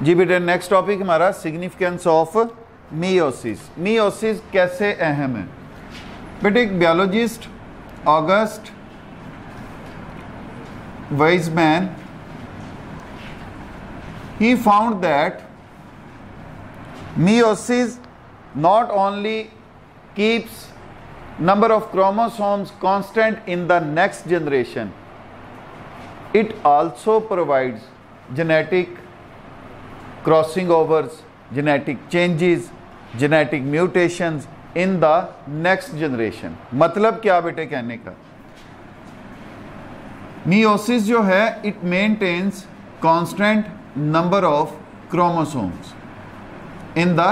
जी बेटे, next topic हमारा significance of meiosis. Meiosis कैसे अहम है बेटे? एक biologist August Weismann he found that meiosis not only keeps number of chromosomes constant in the next generation, it also provides genetic crossing overs, genetic changes, genetic mutations in the next generation। मतलब क्या बेटे कहने का? meiosis जो है it maintains constant number of chromosomes in the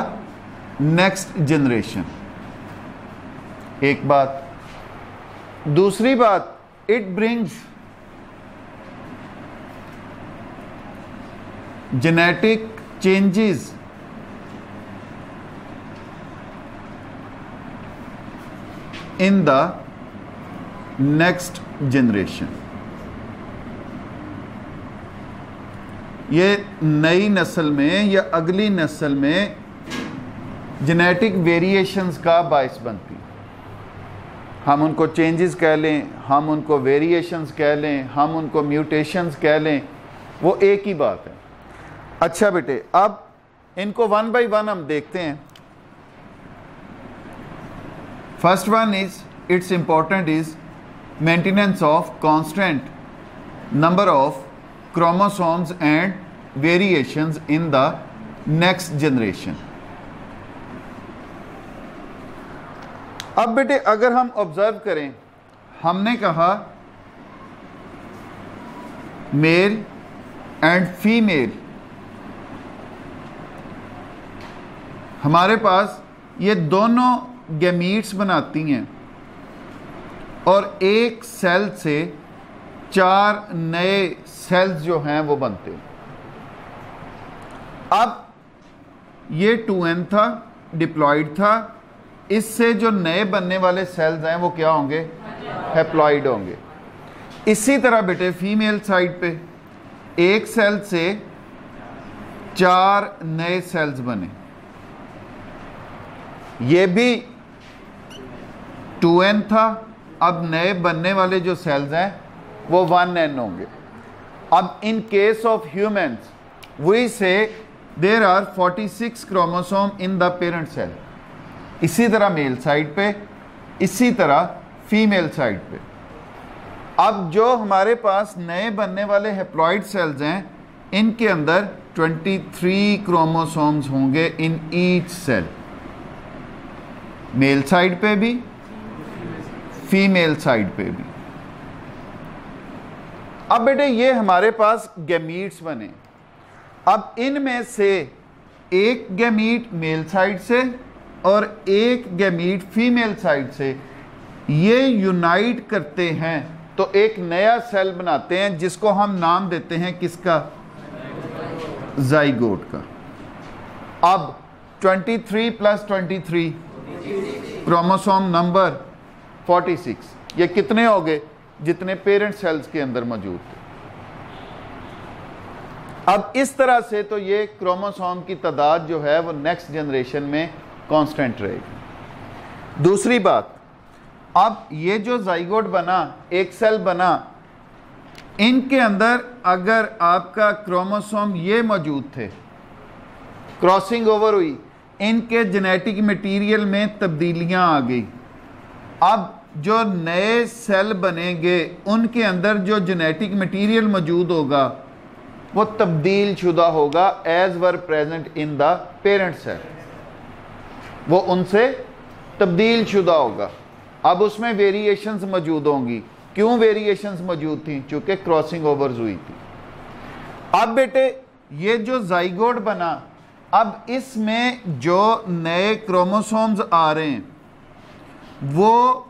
next generation। एक बात। दूसरी बात, it brings genetic changes in the next generation। ये नई नस्ल में या अगली नस्ल में जेनेटिक वेरिएशंस का बायस बनती है। हम उनको चेंजेस कह लें, हम उनको वेरिएशंस कह लें, हम उनको म्यूटेशंस कह लें, वो एक ही बात है। अच्छा बेटे, अब इनको वन बाय वन हम देखते हैं। First one is it's important is maintenance of constant number of chromosomes and variations in the next generation। अब बेटे अगर हम ऑब्जर्व करें, हमने कहा मेल एंड फीमेल, हमारे पास ये दोनों गैमीट्स बनाती हैं और एक सेल से 4 नए सेल्स जो हैं वो बनते हैं। अब ये 2n था, डिप्लॉइड था, इससे जो नए बनने वाले सेल्स हैं वो क्या होंगे? हैप्लॉइड होंगे। इसी तरह बेटे फीमेल साइड पे एक सेल से 4 नए सेल्स बने, ये भी 2n था, अब नए बनने वाले जो सेल्स हैं वो 1n होंगे। अब in case of humans we say there are 46 chromosome in the parent cell. इसी तरह मेल साइड पे, इसी तरह फीमेल साइड पे। अब जो हमारे पास नए बनने वाले हैप्लॉइड सेल्स हैं, इनके अंदर 23 क्रोमोसोम्स होंगे in each cell, male side पे भी, फीमेल साइड पे भी। अब बेटे ये हमारे पास गैमीट्स बने। अब इनमें से एक गैमीट मेल साइड से और एक गैमीट फीमेल साइड से ये यूनाइट करते हैं तो एक नया सेल बनाते हैं जिसको हम नाम देते हैं किसका? जाइगोट का। अब 23 प्लस 23 क्रोमोसोम नंबर 46, ये कितने हो गए? जितने पेरेंट सेल्स के अंदर मौजूद थे। अब इस तरह से तो ये क्रोमोसोम की तादाद जो है वो नेक्स्ट जनरेशन में कांस्टेंट रहेगी। दूसरी बात, अब ये जो जाइगोट बना, एक सेल बना, इनके अंदर अगर आपका क्रोमोसोम ये मौजूद थे, क्रॉसिंग ओवर हुई, इनके जेनेटिक मटेरियल में तब्दीलियां आ गई। अब जो नए सेल बनेंगे उनके अंदर जो जेनेटिक मटेरियल मौजूद होगा वो तब्दील शुदा होगा as were present in the parent cell, वो उनसे तब्दील शुदा होगा। अब उसमें वेरिएशंस मौजूद होंगी। क्यों वेरिएशंस मौजूद थी? चूंकि क्रॉसिंग ओवर्स हुई थी। अब बेटे ये जो जाइगोट बना, अब इसमें जो नए क्रोमोसोम्स आ रहे हैं वो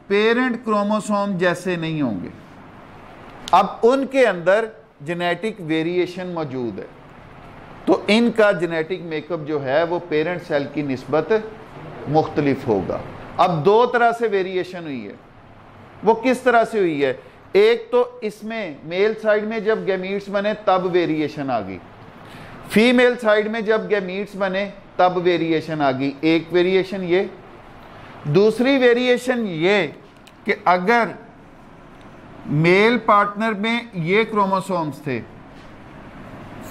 पेरेंट क्रोमोसोम जैसे नहीं होंगे। अब उनके अंदर जेनेटिक वेरिएशन मौजूद है, तो इनका जेनेटिक मेकअप जो है वो पेरेंट सेल की निस्बत मुख्तलिफ होगा। अब दो तरह से वेरिएशन हुई है। वो किस तरह से हुई है? एक तो इसमें मेल साइड में जब गैमीट्स बने तब वेरिएशन आ गई, फीमेल साइड में जब गैमीट्स बने तब वेरिएशन आ गई। एक वेरिएशन ये, दूसरी वेरिएशन ये कि अगर मेल पार्टनर में ये क्रोमोसोम्स थे,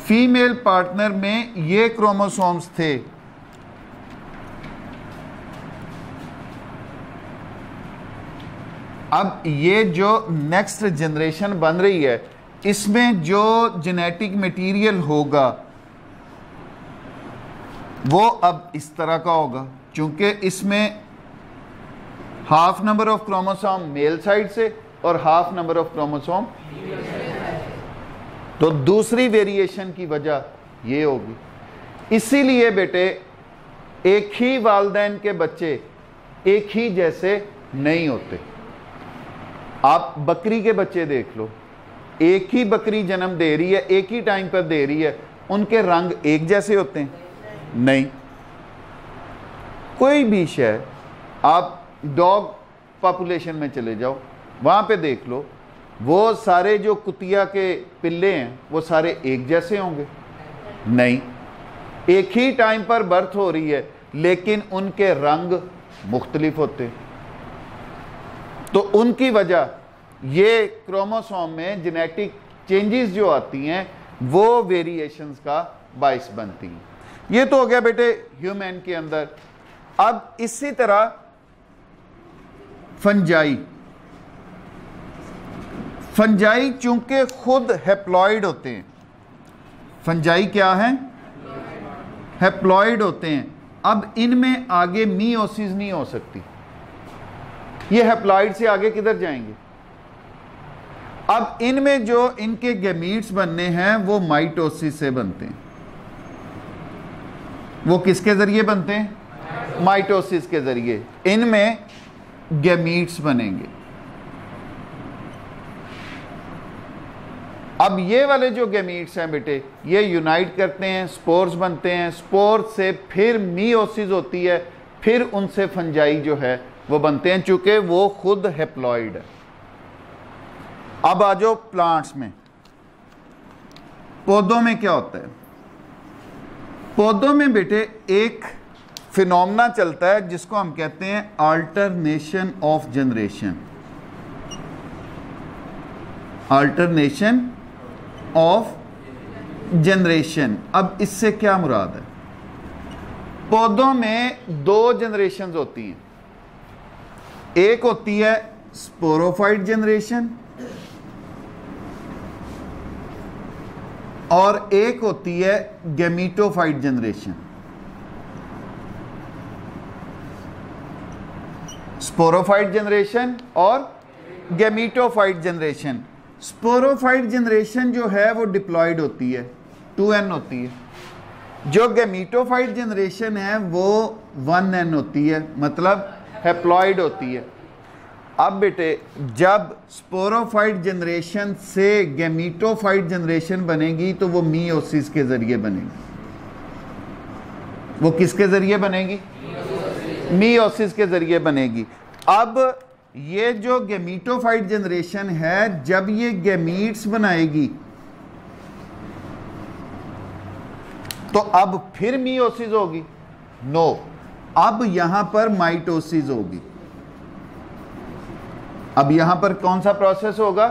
फीमेल पार्टनर में ये क्रोमोसोम्स थे, अब ये जो नेक्स्ट जनरेशन बन रही है इसमें जो जेनेटिक मटेरियल होगा वो अब इस तरह का होगा, क्योंकि इसमें half number of chromosome male side से और हाफ नंबर ऑफ क्रोमोसोम, तो दूसरी वेरिएशन की वजह ये होगी। इसीलिए बेटे एक ही वालिदैन के बच्चे एक ही जैसे नहीं होते। आप बकरी के बच्चे देख लो, एक ही बकरी जन्म दे रही है, एक ही टाइम पर दे रही है, उनके रंग एक जैसे होते हैं? नहीं। कोई भी शय, आप डॉग पॉपुलेशन में चले जाओ, वहां पे देख लो, वो सारे जो कुतिया के पिल्ले हैं वो सारे एक जैसे होंगे? नहीं। एक ही टाइम पर बर्थ हो रही है लेकिन उनके रंग मुख्तलिफ होते हैं। तो उनकी वजह ये क्रोमोसोम में जेनेटिक चेंजेस जो आती हैं वो वेरिएशंस का बाइस बनती हैं। ये तो हो गया बेटे ह्यूमन के अंदर। अब इसी तरह फंजाई चूंकि खुद हैप्लॉइड होते हैं, फंजाई क्या है? हैप्लॉइड होते हैं। अब इनमें आगे मियोसिस नहीं हो सकती, ये हैप्लॉइड से आगे किधर जाएंगे? अब इनमें जो इनके गैमीट्स बनने हैं वो माइटोसिस से बनते हैं। वो किसके जरिए बनते हैं? माइटोसिस के जरिए इनमें गैमीट्स बनेंगे। अब ये वाले जो गैमीट्स हैं बेटे, ये यूनाइट करते हैं, स्पोर्स बनते हैं, स्पोर्स से फिर मियोसिस होती है, फिर उनसे फंजाई जो है वो बनते हैं, चूंकि वो खुद हैप्लॉइड है। अब आ जाओ प्लांट्स में। पौधों में क्या होता है? पौधों में बेटे एक फिनोमेना चलता है जिसको हम कहते हैं alternation of generation. Alternation of generation. अब इससे क्या मुराद है? पौधों में दो जनरेशंस होती हैं, एक होती है स्पोरोफाइट जनरेशन और एक होती है गैमीटोफाइट जनरेशन। स्पोरोफाइट जनरेशन और गैमीटोफाइट जनरेशन। स्पोरोफाइट जनरेशन जो है वो डिप्लॉयड होती है, 2n होती है। जो गैमीटोफाइट जनरेशन है वो 1n होती है, मतलब हैप्लॉयड होती है। अब बेटे जब स्पोरोफाइट जनरेशन से गैमीटोफाइट जनरेशन बनेगी तो वो मियोसिस के जरिए बनेगी। वो किसके जरिए बनेगी? मियोसिस के जरिए बनेगी। अब ये जो गैमीटोफाइट जनरेशन है, जब ये गैमीट्स बनाएगी तो अब फिर मियोसिस होगी? नो, अब यहां पर माइटोसिस होगी। अब यहां पर कौन सा प्रोसेस होगा?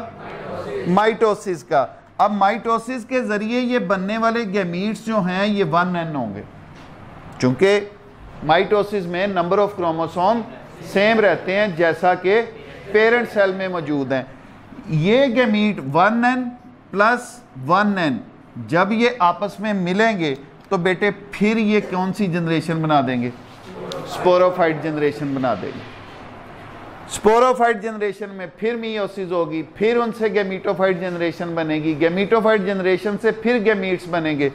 माइटोसिस का। अब माइटोसिस के जरिए ये बनने वाले गैमीट्स जो हैं ये 1n होंगे, क्योंकि माइटोसिस में नंबर ऑफ क्रोमोसोम सेम रहते हैं जैसा कि पेरेंट सेल में मौजूद हैं। ये गैमीट 1n प्लस 1n जब ये आपस में मिलेंगे तो बेटे फिर ये कौन सी जनरेशन बना देंगे? स्पोरोफाइट जनरेशन बना देंगे। स्पोरोफाइट जनरेशन में फिर मियोसिस होगी, फिर उनसे गैमीटोफाइट जनरेशन बनेगी, गैमीटोफाइट जनरेशन से फिर गैमीट्स बनेंगे।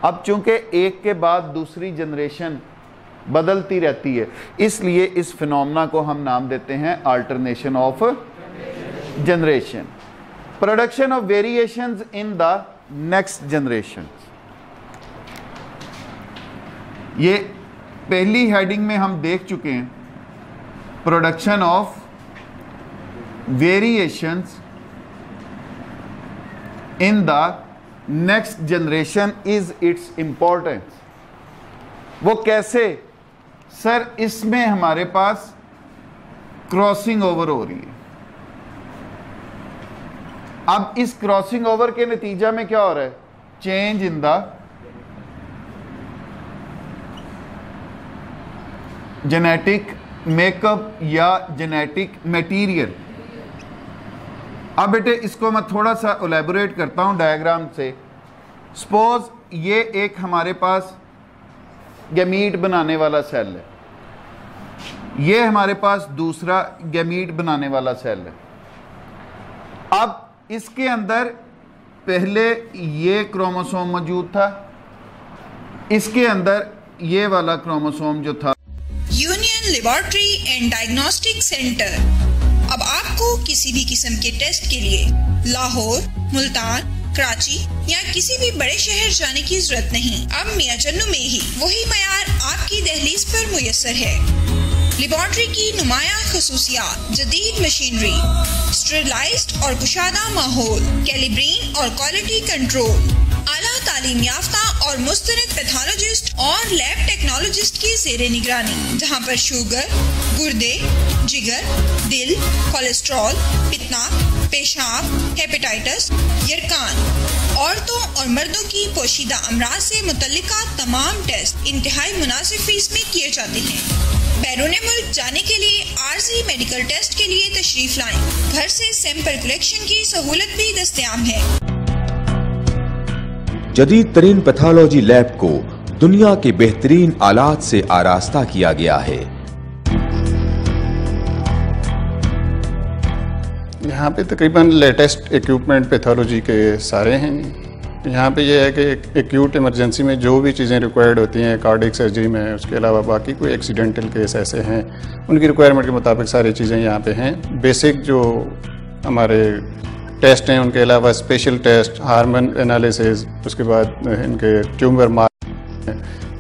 अब चूंकि एक के बाद दूसरी जनरेशन बदलती रहती है, इसलिए इस फिनोमेना को हम नाम देते हैं alternation of generation. Production of variations in the next generation. ये पहली हेडिंग में हम देख चुके हैं, production of variations in the next generation is its importance. वो कैसे? सर इसमें हमारे पास क्रॉसिंग ओवर हो रही है। अब इस क्रॉसिंग ओवर के नतीजा में क्या हो रहा है? Change in the genetic makeup या जेनेटिक मटेरियल। अब बेटे इसको मैं थोड़ा सा एलैबोरेट करता हूं डायग्राम से। सपोज ये एक हमारे पास गैमीट बनाने वाला सेल है, ये हमारे पास दूसरा गैमीट बनाने वाला सेल है। अब इसके अंदर पहले ये क्रोमोसोम मौजूद था, इसके अंदर ये वाला क्रोमोसोम जो था। Union laboratory and diagnostic centre अब आपको किसी भी किस्म के टेस्ट के लिए लाहौर, मुल्तान, कराची या किसी भी बड़े शहर जाने की जरूरत नहीं। अब मियां चन्नू में ही वही मयार आपकी दहलीज पर मुयस्सर है। लेबोरेटरी की नुमाया खसूसियात, जदीद मशीनरी, स्टेरिलाइज्ड और कुशादा माहौल, कैलिब्रेन और क्वालिटी कंट्रोल, आला तालीम याफ्ता और मुस्तनद पैथोलॉजिस्ट और लैब टेक्नोलॉजिस्ट की ज़ेरे निगरानी, जहां पर शुगर, गुर्दे, जिगर, दिल, कोलेस्ट्रॉल, पित्ना, पेशाब, हेपेटाइटिस, यरकान, औरतों और मर्दों की पोशीदा अमराज से मुतल्लिका तमाम टेस्ट इंतहाई मुनासिब फीस में किए जाते हैं। बैरून मुल्क जाने के लिए आरजी मेडिकल टेस्ट के लिए तशरीफ लाएं। घर से सैंपल कलेक्शन की सहूलत भी दस्तयाब है। जदीद तरीन पैथोलॉजी लैब को दुनिया के बेहतरीन आलात से आरास्ता किया गया है। यहाँ पे तकरीबन लेटेस्ट इक्विपमेंट पैथोलॉजी के सारे हैं। यहाँ पे ये है कि एक्यूट इमरजेंसी में जो भी चीज़ें रिक्वायर्ड होती हैं कार्डियक सर्जरी में, उसके अलावा बाकी कोई एक्सीडेंटल केस ऐसे हैं उनकी रिक्वायरमेंट के मुताबिक सारी चीज़ें यहाँ पे हैं। बेसिक जो हमारे टेस्ट हैं उनके अलावा स्पेशल टेस्ट, हार्मोन एनालिसिस, उसके बाद इनके ट्यूमर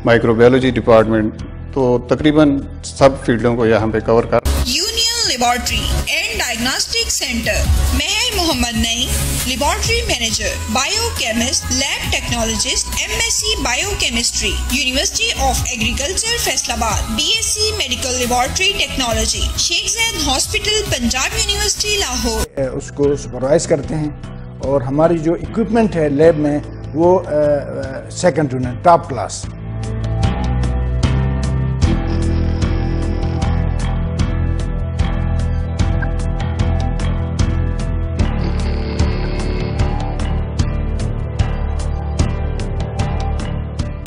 माइक्रोबायोलॉजी डिपार्टमेंट, तो तकरीबन सब फील्डों को यहाँ पे कवर कर। Union laboratory and diagnostic centre, Mehar Mohammad Naeem, laboratory manager, biochemist, lab technologist, MSc biochemistry, university of agriculture Faisalabad, BSc medical laboratory technology, Sheikh Zayed hospital, Punjab university Lahore. उसको सुपरवाइज करते हैं और हमारी जो इक्विपमेंट है लैब में वो second to none, top class.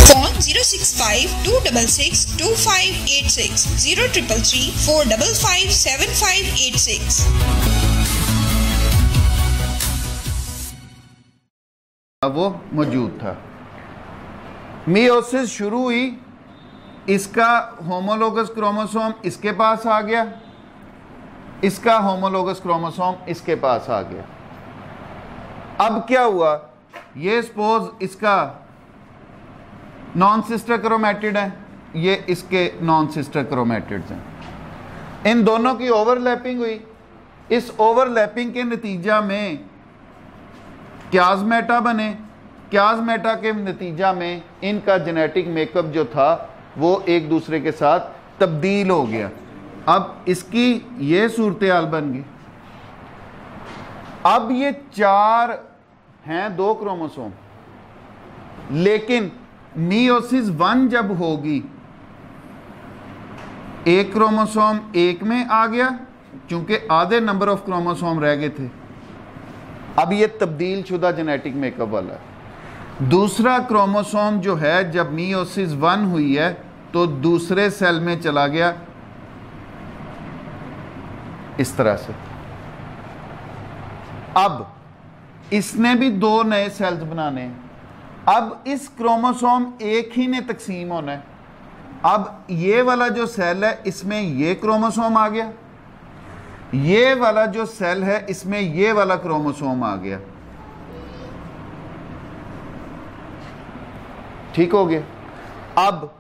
Phone 065-266-2586, 0333-455-7586। वो मौजूद था। मियोसिस शुरू हुई, इसका होमोलोगस क्रोमोसोम इसके पास आ गया, इसका होमोलोगस क्रोमोसोम इसके पास आ गया। अब क्या हुआ? ये सपोज इसका नॉन सिस्टर क्रोमैटिड है, ये इसके नॉन सिस्टर क्रोमैटिड्स हैं। इन दोनों की ओवरलैपिंग हुई। इस ओवरलैपिंग के नतीजा में क्याज़मेटा बने। क्याज़मेटा के नतीजा में इनका जेनेटिक मेकअप जो था वो एक दूसरे के साथ तब्दील हो गया। अब इसकी ये सूरत हाल बन गई। अब ये 4 हैं, 2 क्रोमोसोम, लेकिन मियोसिस 1 जब होगी, एक क्रोमोसोम एक में आ गया क्योंकि आधे नंबर ऑफ क्रोमोसोम रह गए थे। अब ये तब्दील शुदा जेनेटिक मेकअप वाला है। दूसरा क्रोमोसोम जो है जब मियोसिस 1 हुई है तो दूसरे सेल में चला गया इस तरह से। अब इसने भी 2 नए सेल्स बनाने हैं। अब इस क्रोमोसोम एक ही ने तकसीम होना है। अब ये वाला जो सेल है इसमें ये क्रोमोसोम आ गया, ये वाला जो सेल है इसमें ये वाला क्रोमोसोम आ गया। ठीक हो गया। अब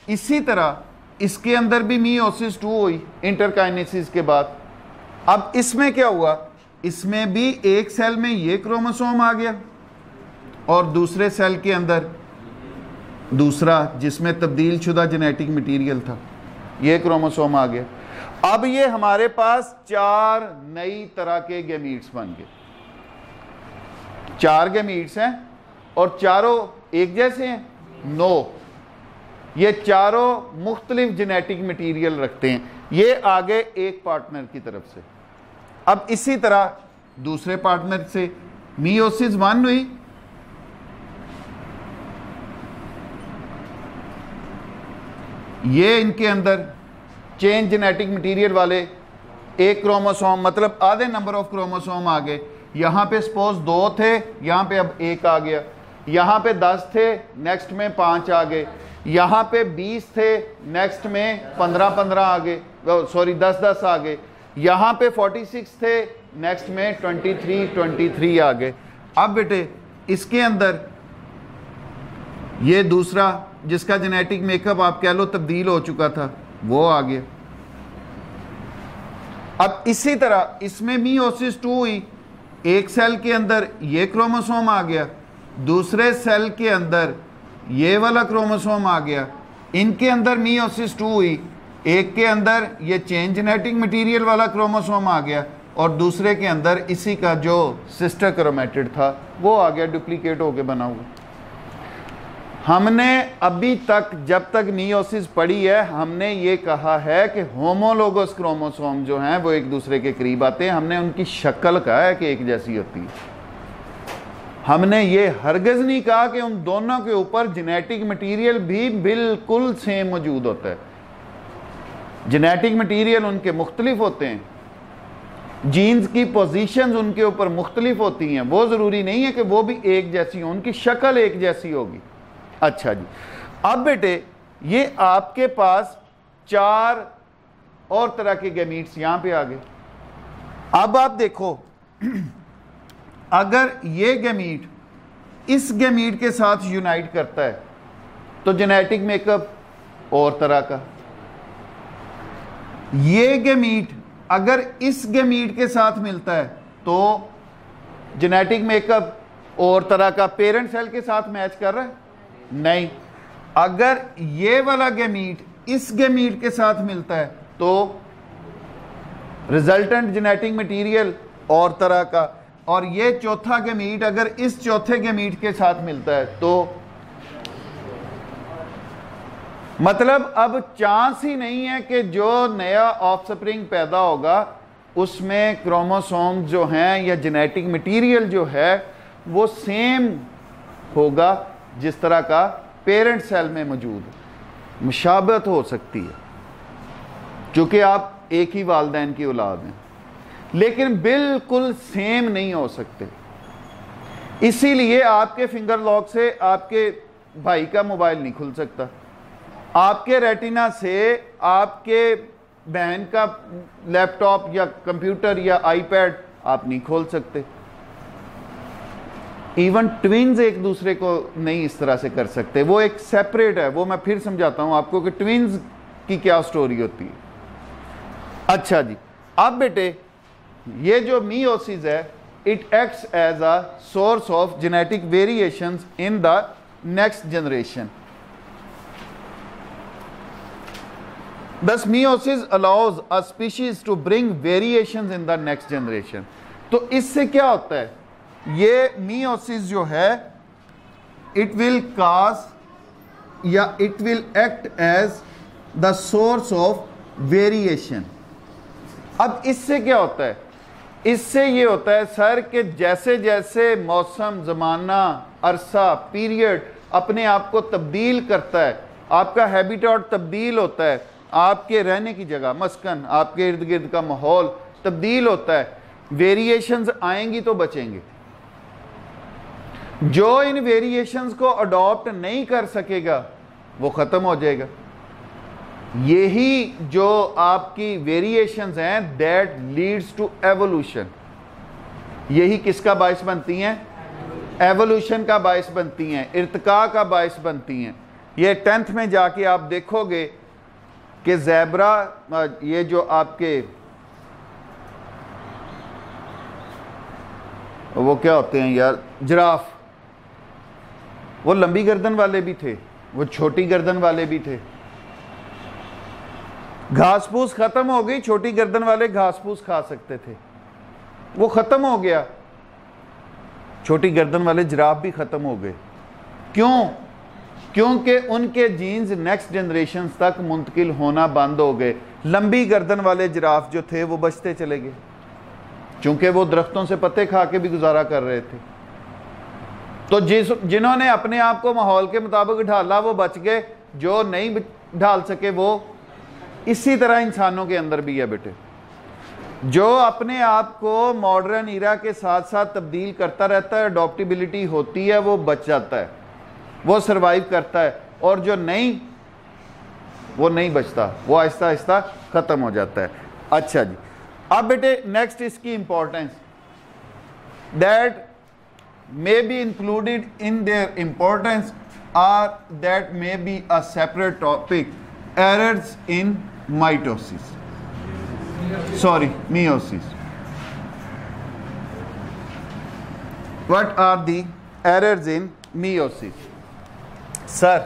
इसी तरह इसके अंदर भी मियोसिस 2 हुई इंटरकाइनेसिस के बाद। अब इसमें क्या हुआ? इसमें भी एक सेल में ये क्रोमोसोम आ गया और दूसरे सेल के अंदर दूसरा जिसमें तब्दील शुदा जेनेटिक मटीरियल था, ये क्रोमोसोम आ गया। अब ये हमारे पास 4 नई तरह के गैमीट्स बन गए। 4 गैमीट्स हैं और चारों एक जैसे हैं? नो, ये चारों मुख्तलिफ जेनेटिक मटीरियल रखते हैं। ये आगे एक पार्टनर की तरफ से। अब इसी तरह दूसरे पार्टनर से मियोसिस 1 हुई, ये इनके अंदर चेंज जेनेटिक मटीरियल वाले एक क्रोमोसोम, मतलब आधे नंबर ऑफ क्रोमोसोम आ गए। यहाँ पे सपोज 2 थे, यहाँ पे अब 1 आ गया। यहाँ पे 10 थे, नेक्स्ट में 5 आ गए। यहाँ पे 20 थे, नेक्स्ट में 15 आ गए, सॉरी 10 आ गए। यहाँ पे 46 थे, नेक्स्ट में 23 आ गए। अब बेटे इसके अंदर ये दूसरा जिसका जेनेटिक मेकअप आप कह लो तब्दील हो चुका था, वो आ गया। अब इसी तरह इसमें मियोसिस 2 हुई, एक सेल के अंदर ये क्रोमोसोम आ गया, दूसरे सेल के अंदर ये वाला क्रोमोसोम आ गया। इनके अंदर मियोसिस 2 हुई, एक के अंदर ये चेंज जेनेटिक मटेरियल वाला क्रोमोसोम आ गया और दूसरे के अंदर इसी का जो सिस्टर क्रोमेटिड था वो आ गया, डुप्लीकेट होके बना हुआ। हमने अभी तक जब तक मियोसिस पढ़ी है हमने ये कहा है कि होमोलोगस क्रोमोसोम जो हैं वो एक दूसरे के करीब आते हैं। हमने उनकी शक्ल कहा है कि एक जैसी होती है। हमने ये हरगिज़ नहीं कहा कि उन दोनों के ऊपर जेनेटिक मटेरियल भी बिल्कुल सेम मौजूद होता है। जेनेटिक मटेरियल उनके मुख्तलिफ होते हैं, जीन्स की पोजीशंस उनके ऊपर मुख्तलिफ होती हैं। वो ज़रूरी नहीं है कि वो भी एक जैसी हो, उनकी शक्ल एक जैसी होगी। अच्छा जी, अब बेटे ये आपके पास 4 और तरह के गैमीट्स यहां पे आ गए। अब आप देखो अगर ये गैमीट इस गैमीट के साथ यूनाइट करता है तो जेनेटिक मेकअप और तरह का, ये गैमीट अगर इस गैमीट के साथ मिलता है तो जेनेटिक मेकअप और तरह का। पेरेंट सेल के साथ मैच कर रहा है? नहीं। अगर ये वाला गैमीट इस गैमीट के साथ मिलता है तो रिजल्टेंट जेनेटिक मटेरियल और तरह का, और ये चौथा गैमीट अगर इस चौथे गैमीट के साथ मिलता है तो मतलब अब चांस ही नहीं है कि जो नया ऑफस्प्रिंग पैदा होगा उसमें क्रोमोसोम जो हैं या जेनेटिक मटेरियल जो है वो सेम होगा जिस तरह का पेरेंट सेल में मौजूद है। मुशाबहत हो सकती है क्योंकि आप एक ही वालिदैन की औलाद हैं, लेकिन बिल्कुल सेम नहीं हो सकते। इसीलिए आपके फिंगर लॉक से आपके भाई का मोबाइल नहीं खुल सकता, आपके रेटिना से आपके बहन का लैपटॉप या कंप्यूटर या आईपैड आप नहीं खोल सकते। इवन ट्विन्स एक दूसरे को नहीं इस तरह से कर सकते, वो एक सेपरेट है। वो मैं फिर समझाता हूं आपको कि ट्विन्स की क्या स्टोरी होती है। अच्छा जी, अब बेटे ये जो मियोसिस है it acts as a source of genetic variations in the next generation. Thus meiosis allows a species to bring variations in the next generation। तो इससे क्या होता है, ये meiosis जो है it will cause या it will act as the source of variation। अब इससे क्या होता है, इससे ये होता है सर कि जैसे जैसे मौसम, ज़माना, अरसा, पीरियड अपने आप को तब्दील करता है, आपका हैबिटेट तब्दील होता है, आपके रहने की जगह, मस्कन, आपके इर्द गिर्द का माहौल तब्दील होता है, वेरिएशंस आएंगी तो बचेंगे। जो इन वेरिएशंस को अडॉप्ट नहीं कर सकेगा वो ख़त्म हो जाएगा। यही जो आपकी वेरिएशंस हैं दैट लीड्स टू एवोल्यूशन, यही किसका बायस बनती हैं, एवोल्यूशन का बायस बनती हैं, इर्तिका का बायस बनती हैं। ये 10th में जाके आप देखोगे कि ज़ेब्रा, ये जो आपके वो क्या होते हैं यार, जिराफ, वो लंबी गर्दन वाले भी थे, वो छोटी गर्दन वाले भी थे। घास फूस खत्म हो गई, छोटी गर्दन वाले घास फूस खा सकते थे, वो खत्म हो गया। छोटी गर्दन वाले जिराफ भी खत्म हो गए। क्यों? क्योंकि उनके जीन्स नेक्स्ट जनरेशन तक मुंतकिल होना बंद हो गए। लंबी गर्दन वाले जिराफ जो थे वो बचते चले गए, चूंकि वो दरख्तों से पत्ते खा के भी गुजारा कर रहे थे। तो जिन्होंने अपने आप को माहौल के मुताबिक ढाला वो बच गए, जो नहीं ढाल सके वो। इसी तरह इंसानों के अंदर भी है बेटे, जो अपने आप को मॉडर्न ईरा के साथ साथ तब्दील करता रहता है, अडॉप्टेबिलिटी होती है, वो बच जाता है, वो सरवाइव करता है। और जो नहीं, वो नहीं बचता, वो आहिस्ता आहिस्ता ख़त्म हो जाता है। अच्छा जी, अब बेटे नेक्स्ट इसकी importance, that may be included in their importance or that may be a separate topic, errors in meiosis. What are the errors in meiosis? Sir,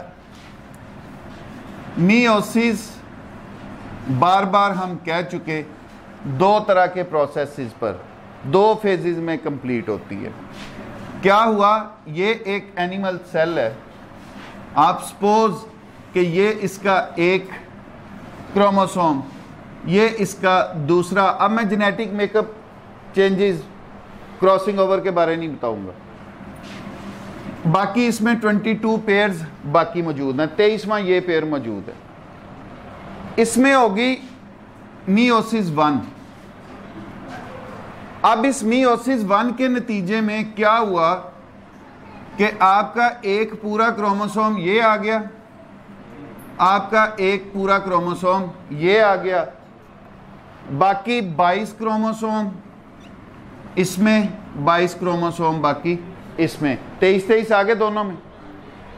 meiosis बार बार हम कह चुके, दो तरह के प्रोसेसेस पर, दो फेजेस में कंप्लीट होती है। क्या हुआ, ये एक एनिमल सेल है, आप सपोज कि ये इसका एक क्रोमोसोम, ये इसका दूसरा। अब मैं genetic makeup changes, crossing over के बारे नहीं बताऊंगा। बाकी इसमें 22 पेयर्स बाकी मौजूद हैं, 23वां ये पेयर मौजूद है। इसमें होगी मियोसिस 1। अब इस मियोसिस 1 के नतीजे में क्या हुआ कि आपका एक पूरा क्रोमोसोम ये आ गया, आपका एक पूरा क्रोमोसोम ये आ गया, बाकी 22 क्रोमोसोम इसमें, 22 क्रोमोसोम बाकी इसमें, 23 आ गए दोनों में।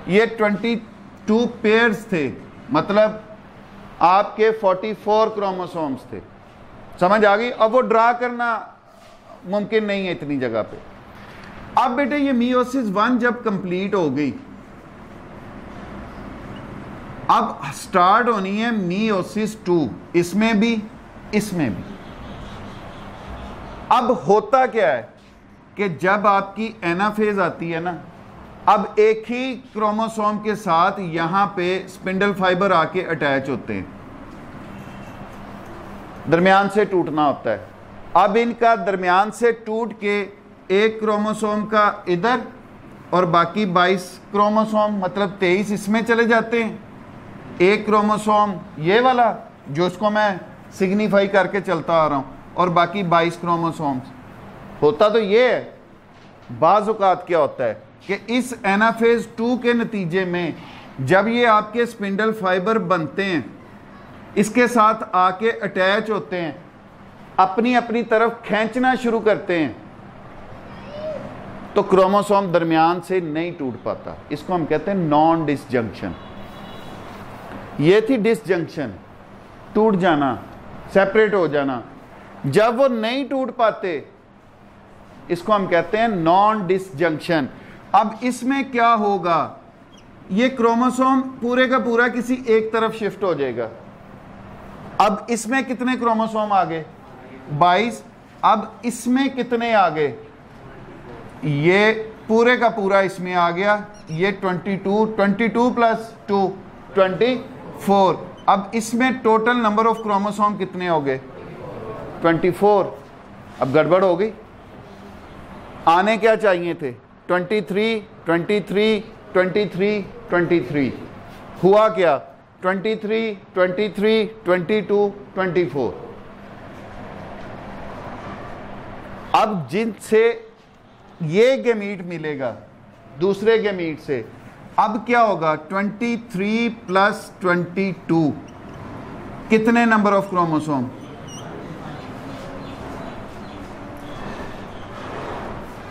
ये 22 पेयर्स थे, मतलब आपके 44 क्रोमोसोम्स थे। समझ आ गई? अब वो ड्रा करना मुमकिन नहीं है इतनी जगह पे। अब बेटे ये मियोसिस 1 जब कंप्लीट हो गई, अब स्टार्ट होनी है मियोसिस 2, इसमें भी इसमें भी। अब होता क्या है कि जब आपकी एनाफेज आती है ना, अब एक ही क्रोमोसोम के साथ यहां पे स्पिंडल फाइबर आके अटैच होते हैं, दरमियान से टूटना होता है। अब इनका दरमियान से टूट के एक क्रोमोसोम का इधर और बाकी 22 क्रोमोसोम मतलब 23 इसमें चले जाते हैं। एक क्रोमोसोम ये वाला जो उसको मैं सिग्निफाई करके चलता आ रहा हूं, और बाकी 22 क्रोमोसोम्स। होता तो ये है, बाज़ औक़ात क्या होता है कि इस एनाफेज 2 के नतीजे में जब ये आपके स्पिंडल फाइबर बनते हैं, इसके साथ आके अटैच होते हैं, अपनी अपनी तरफ खींचना शुरू करते हैं, तो क्रोमोसोम दरमियान से नहीं टूट पाता। इसको हम कहते हैं नॉन डिसजंक्शन। ये थी डिसजंक्शन, टूट जाना, सेपरेट हो जाना। जब वो नहीं टूट पाते, इसको हम कहते हैं नॉन डिसजंक्शन। अब इसमें क्या होगा, ये क्रोमोसोम पूरे का पूरा किसी एक तरफ शिफ्ट हो जाएगा। अब इसमें कितने क्रोमोसोम आ गए? 22। अब इसमें कितने आ गए? ये पूरे का पूरा इसमें आ गया, ये 22 प्लस 2 24। अब इसमें टोटल नंबर ऑफ क्रोमोसोम कितने हो गए? 24। अब गड़बड़ हो गई, आने क्या चाहिए थे? 23 23 23 23। हुआ क्या? 23 23 22 24। अब जिनसे ये गैमीट मिलेगा दूसरे गैमीट से, अब क्या होगा? 23 प्लस 22 कितने नंबर ऑफ क्रोमोसोम?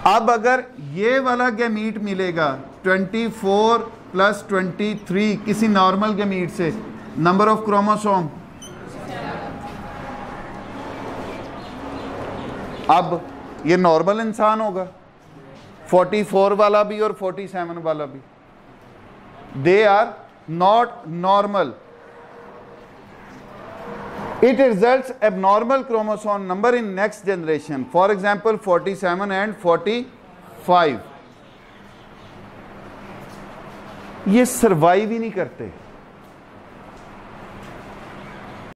अब अगर ये वाला गैमीट मिलेगा 24 प्लस 23 किसी नॉर्मल गैमीट से, नंबर ऑफ क्रोमोसोम, अब ये नॉर्मल इंसान होगा, 44 वाला भी और 47 वाला भी। they are not normal. It results abnormal chromosome number in next generation. For example, 47 and 45. ये सर्वाइव ही नहीं करते.